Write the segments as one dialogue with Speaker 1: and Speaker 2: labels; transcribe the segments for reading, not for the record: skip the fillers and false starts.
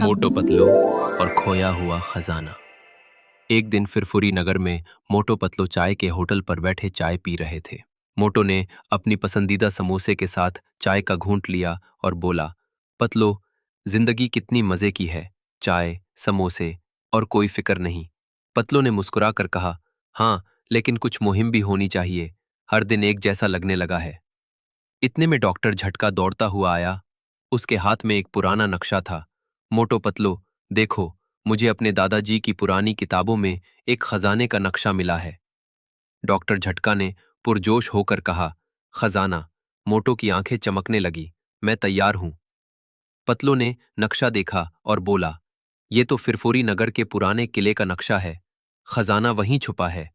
Speaker 1: मोटो पतलू और खोया हुआ खजाना। एक दिन फिरफुरी नगर में मोटो पतलू चाय के होटल पर बैठे चाय पी रहे थे। मोटो ने अपनी पसंदीदा समोसे के साथ चाय का घूंट लिया और बोला, पतलो, जिंदगी कितनी मजे की है, चाय, समोसे और कोई फिक्र नहीं। पतलो ने मुस्कुराकर कहा, हाँ, लेकिन कुछ मुहिम भी होनी चाहिए, हर दिन एक जैसा लगने लगा है। इतने में डॉक्टर झटका दौड़ता हुआ आया। उसके हाथ में एक पुराना नक्शा था। मोटो पतलो, देखो, मुझे अपने दादाजी की पुरानी किताबों में एक खजाने का नक्शा मिला है। डॉक्टर झटका ने पुरजोश होकर कहा, खजाना। मोटो की आंखें चमकने लगी। मैं तैयार हूं। पतलो ने नक्शा देखा और बोला, ये तो फिरफुरी नगर के पुराने किले का नक्शा है, खजाना वहीं छुपा है।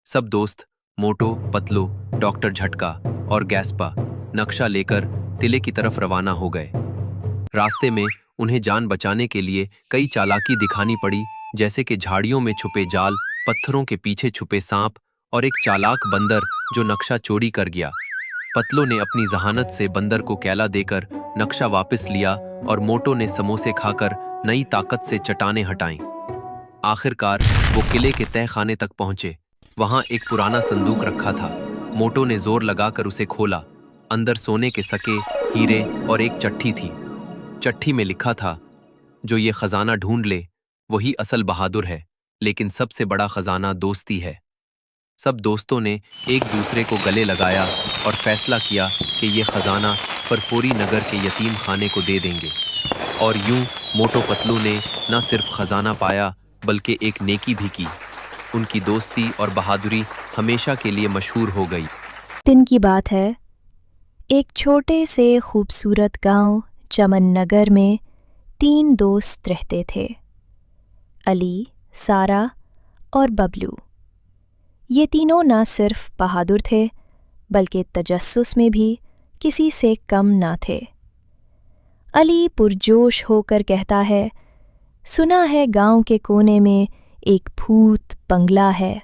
Speaker 1: सब दोस्त मोटो, पतलो, डॉक्टर झटका और गैस्पा नक्शा लेकर किले की तरफ रवाना हो गए। रास्ते में उन्हें जान बचाने के लिए कई चालाकी दिखानी पड़ी, जैसे कि झाड़ियों में छुपे जाल, पत्थरों के पीछे छुपे सांप और एक चालाक बंदर जो नक्शा चोरी कर गया। पतलो ने अपनी जहानत से बंदर को कैला देकर नक्शा वापस लिया और मोटो ने समोसे खाकर नई ताकत से चट्टानें हटाईं। आखिरकार वो किले के तहखाने तक पहुंचे। वहां एक पुराना संदूक रखा था। मोटो ने जोर लगाकर उसे खोला। अंदर सोने के सके, हीरे और एक चिट्ठी थी। चिट्ठी में लिखा था, जो ये खजाना ढूंढ ले वही असल बहादुर है, लेकिन सबसे बड़ा खजाना दोस्ती है। सब दोस्तों ने एक दूसरे को गले लगाया और फैसला किया कि ये खजाना फरफोरी नगर के यतीम खाने को दे देंगे। और यूं मोटो पतलू ने न सिर्फ खजाना पाया बल्कि एक नेकी भी की। उनकी दोस्ती और बहादुरी हमेशा के लिए मशहूर हो गई।
Speaker 2: दिन की बात है। एक छोटे से खूबसूरत गांव चमन नगर में 3 दोस्त रहते थे, अली, सारा और बबलू। ये तीनों ना सिर्फ बहादुर थे बल्कि तजस्सुस में भी किसी से कम ना थे। अली पुरजोश होकर कहता है, सुना है गांव के कोने में एक भूत बंगला है।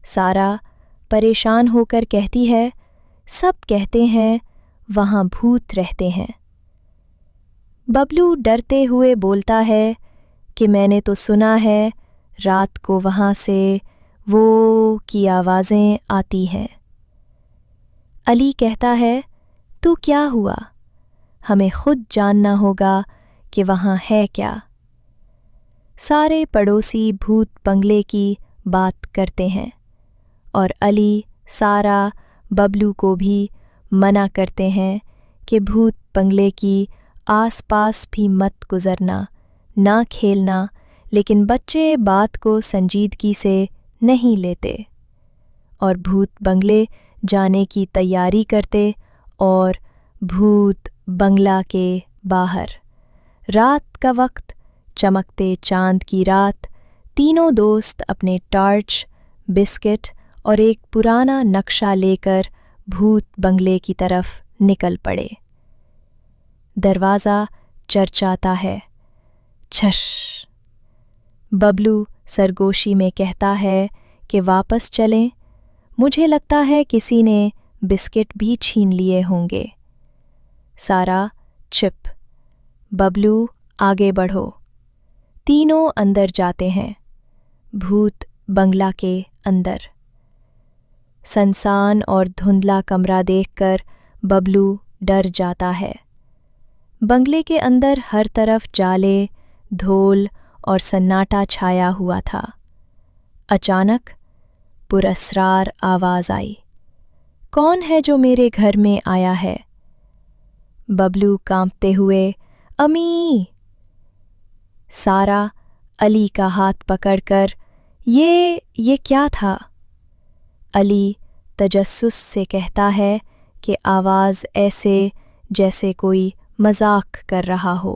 Speaker 2: सारा परेशान होकर कहती है, सब कहते हैं वहाँ भूत रहते हैं। बबलू डरते हुए बोलता है कि मैंने तो सुना है रात को वहाँ से वो की आवाज़ें आती हैं। अली कहता है, तू क्या हुआ, हमें खुद जानना होगा कि वहाँ है क्या। सारे पड़ोसी भूत बंगले की बात करते हैं और अली, सारा, बबलू को भी मना करते हैं कि भूत बंगले की आसपास भी मत गुजरना, ना खेलना, लेकिन बच्चे बात को संजीदगी से नहीं लेते और भूत बंगले जाने की तैयारी करते। और भूत बंगला के बाहर रात का वक्त, चमकते चांद की रात, तीनों दोस्त अपने टॉर्च, बिस्किट और एक पुराना नक्शा लेकर भूत बंगले की तरफ निकल पड़े। दरवाज़ा चरचाता है, छश। बबलू सरगोशी में कहता है कि वापस चलें, मुझे लगता है किसी ने बिस्किट भी छीन लिए होंगे। सारा, चिप। बबलू, आगे बढ़ो। तीनों अंदर जाते हैं, भूत बंगला के अंदर। सनसान और धुंधला कमरा देखकर बबलू डर जाता है। बंगले के अंदर हर तरफ जाले, धूल और सन्नाटा छाया हुआ था। अचानक पुरस्रार आवाज़ आई, कौन है जो मेरे घर में आया है? बबलू कांपते हुए, अम्मी। सारा अली का हाथ पकड़कर, ये क्या था? अली तजस्सुस से कहता है कि आवाज़ ऐसे जैसे कोई मजाक कर रहा हो।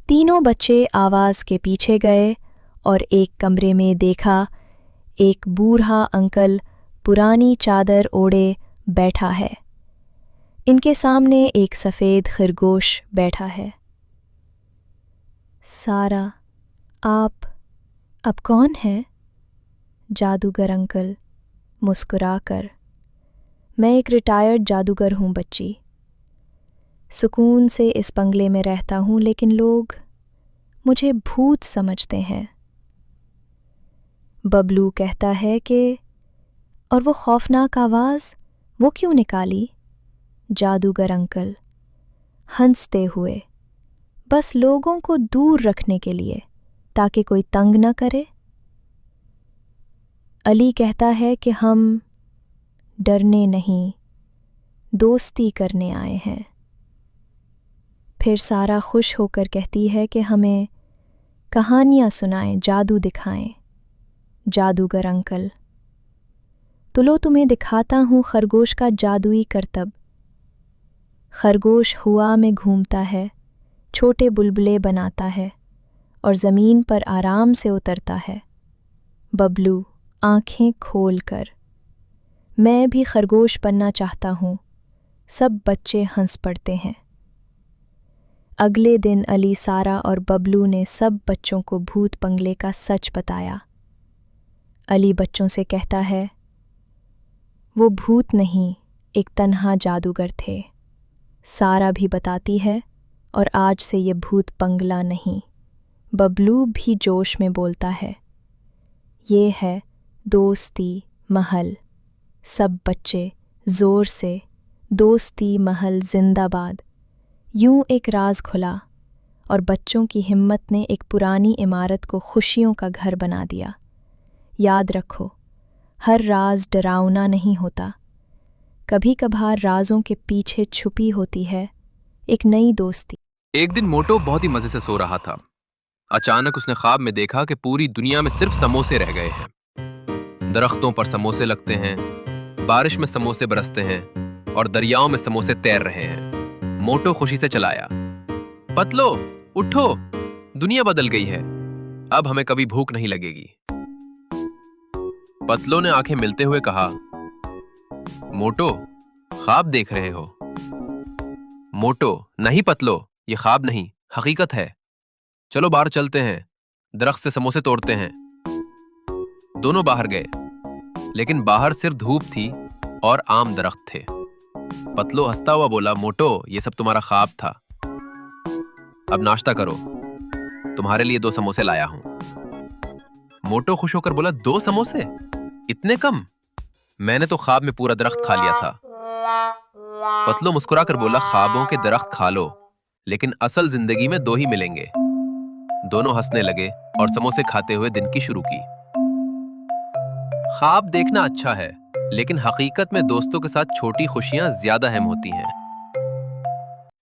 Speaker 2: तीनों बच्चे आवाज़ के पीछे गए और एक कमरे में देखा, एक बूढ़ा अंकल पुरानी चादर ओढ़े बैठा है। इनके सामने एक सफ़ेद खरगोश बैठा है। सारा, आप कौन हैं? जादूगर अंकल मुस्कुराकर, मैं एक रिटायर्ड जादूगर हूँ बच्ची। सुकून से इस बंगले में रहता हूँ, लेकिन लोग मुझे भूत समझते हैं। बबलू कहता है कि और वो खौफनाक आवाज़ वो क्यों निकाली? जादूगर अंकल हंसते हुए, बस लोगों को दूर रखने के लिए, ताकि कोई तंग न करे। अली कहता है कि हम डरने नहीं, दोस्ती करने आए हैं। फिर सारा खुश होकर कहती है कि हमें कहानियाँ सुनाएं, जादू दिखाएं। जादूगर अंकल, तो लो तुम्हें दिखाता हूँ खरगोश का जादुई करतब। खरगोश हवा में घूमता है, छोटे बुलबुले बनाता है और ज़मीन पर आराम से उतरता है। बबलू आंखें खोलकर, मैं भी खरगोश बनना चाहता हूँ। सब बच्चे हंस पड़ते हैं। अगले दिन अली, सारा और बबलू ने सब बच्चों को भूत बंगले का सच बताया। अली बच्चों से कहता है, वो भूत नहीं, एक तन्हा जादूगर थे। सारा भी बताती है, और आज से ये भूत बंगला नहीं। बबलू भी जोश में बोलता है, ये है दोस्ती महल। सब बच्चे ज़ोर से, दोस्ती महल जिंदाबाद। यूं एक राज खुला और बच्चों की हिम्मत ने एक पुरानी इमारत को खुशियों का घर बना दिया। याद रखो, हर राज डरावना नहीं होता। कभी कभार राजों के पीछे छुपी होती है एक नई दोस्ती।
Speaker 1: एक दिन मोटो बहुत ही मजे से सो रहा था। अचानक उसने ख्वाब में देखा कि पूरी दुनिया में सिर्फ समोसे रह गए हैं। दरख्तों पर समोसे लगते हैं, बारिश में समोसे बरसते हैं और दरियाओं में समोसे तैर रहे हैं। मोटो खुशी से चलाया, पतलो उठो, दुनिया बदल गई है, अब हमें कभी भूख नहीं लगेगी। पतलो ने आंखें मिलते हुए कहा, मोटो ख्वाब देख रहे हो? मोटो, नहीं पतलो, ये ख्वाब नहीं, हकीकत है। चलो बाहर चलते हैं, दरख्त से समोसे तोड़ते हैं। दोनों बाहर गए, लेकिन बाहर सिर्फ धूप थी और आम दरख्त थे। पतलो हंसता हुआ बोला, मोटो ये सब तुम्हारा ख्वाब था, अब नाश्ता करो, तुम्हारे लिए 2 समोसे लाया हूं। मोटो खुश होकर बोला, 2 समोसे? इतने कम? मैंने तो ख्वाब में पूरा दरख्त खा लिया था। पतलो मुस्कुरा कर बोला, ख्वाबों के दरख्त खा लो, लेकिन असल जिंदगी में 2 ही मिलेंगे। दोनों हंसने लगे और समोसे खाते हुए दिन की शुरू की। ख्वाब देखना अच्छा है, लेकिन हकीकत में दोस्तों के साथ छोटी खुशियां ज्यादा अहम होती हैं।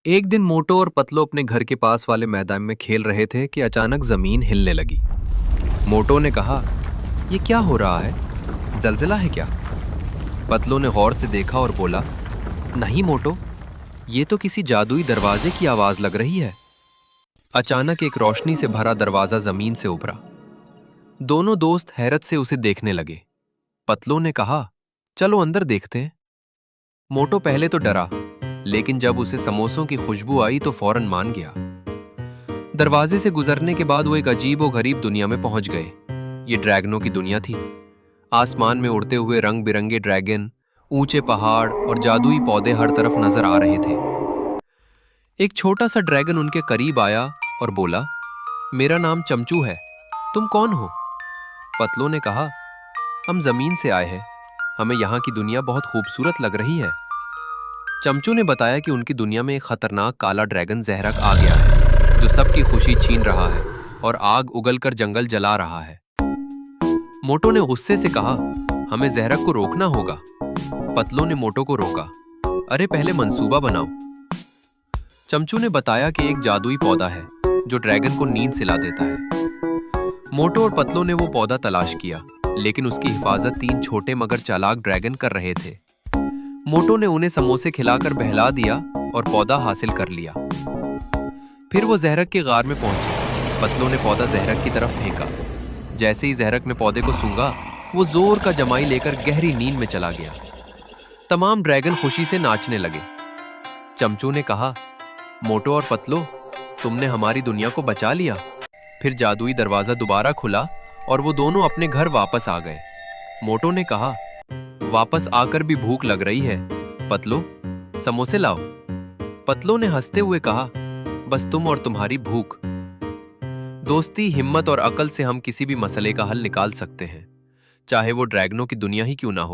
Speaker 1: एक दिन मोटो और पतलो अपने घर के पास वाले मैदान में खेल रहे थे कि अचानक जमीन हिलने लगी। मोटो ने कहा, ये क्या हो रहा है? जलजिला है क्या? पतलो ने गौर से देखा और बोला, नहीं मोटो, ये तो किसी जादुई दरवाजे की आवाज लग रही है। अचानक एक रोशनी से भरा दरवाजा जमीन से उभरा। दोनों दोस्त हैरत से उसे देखने लगे। पतलो ने कहा, चलो अंदर देखते हैं। मोटो पहले तो डरा, लेकिन जब उसे समोसों की खुशबू आई तो फौरन मान गया। दरवाजे से गुजरने के बाद वो एक अजीब और गरीब दुनिया में पहुंच गए। ये ड्रैगनों की दुनिया थी। आसमान में उड़ते हुए रंग बिरंगे ड्रैगन, ऊंचे पहाड़ और जादुई पौधे हर तरफ नजर आ रहे थे। एक छोटा सा ड्रैगन उनके करीब आया और बोला, मेरा नाम चमचू है, तुम कौन हो? पतलो ने कहा, हम जमीन से आए हैं, हमें यहाँ की दुनिया बहुत खूबसूरत लग रही है। चमचू ने बताया कि उनकी दुनिया में एक खतरनाक काला ड्रैगन जहरक आ गया है, जो सबकी खुशी छीन रहा है और आग उगलकर जंगल जला रहा है। मोटो ने गुस्से से कहा, हमें जहरक को रोकना होगा। पतलो ने मोटो को रोका, अरे पहले मंसूबा बनाओ। चमचू ने बताया कि एक जादुई पौधा है जो ड्रैगन को नींद सिला देता है। मोटो और पतलो ने वो पौधा तलाश किया, लेकिन उसकी हिफाजत 3 छोटे मगर चालाक ड्रैगन कर रहे थे। मोटो ने उन्हें समोसे खिलाकर बहला दिया और पौधा हासिल कर लिया। फिर वो जहरक के गार में पहुंचे। पतलो ने पौधा जहरक की तरफ फेंका। जैसे ही जहरक ने पौधे को सूंघा, वो जोर का जमाई लेकर गहरी नींद में चला गया। तमाम ड्रैगन खुशी से नाचने लगे। चमचू ने कहा, मोटो और पतलो, तुमने हमारी दुनिया को बचा लिया। फिर जादुई दरवाजा दोबारा खुला और वो दोनों अपने घर वापस आ गए। मोटो ने कहा, वापस आकर भी भूख लग रही है, पतलो समोसे लाओ। पतलो ने हंसते हुए कहा, बस तुम और तुम्हारी भूख। दोस्ती, हिम्मत और अकल से हम किसी भी मसले का हल निकाल सकते हैं, चाहे वो ड्रैगनों की दुनिया ही क्यों ना हो।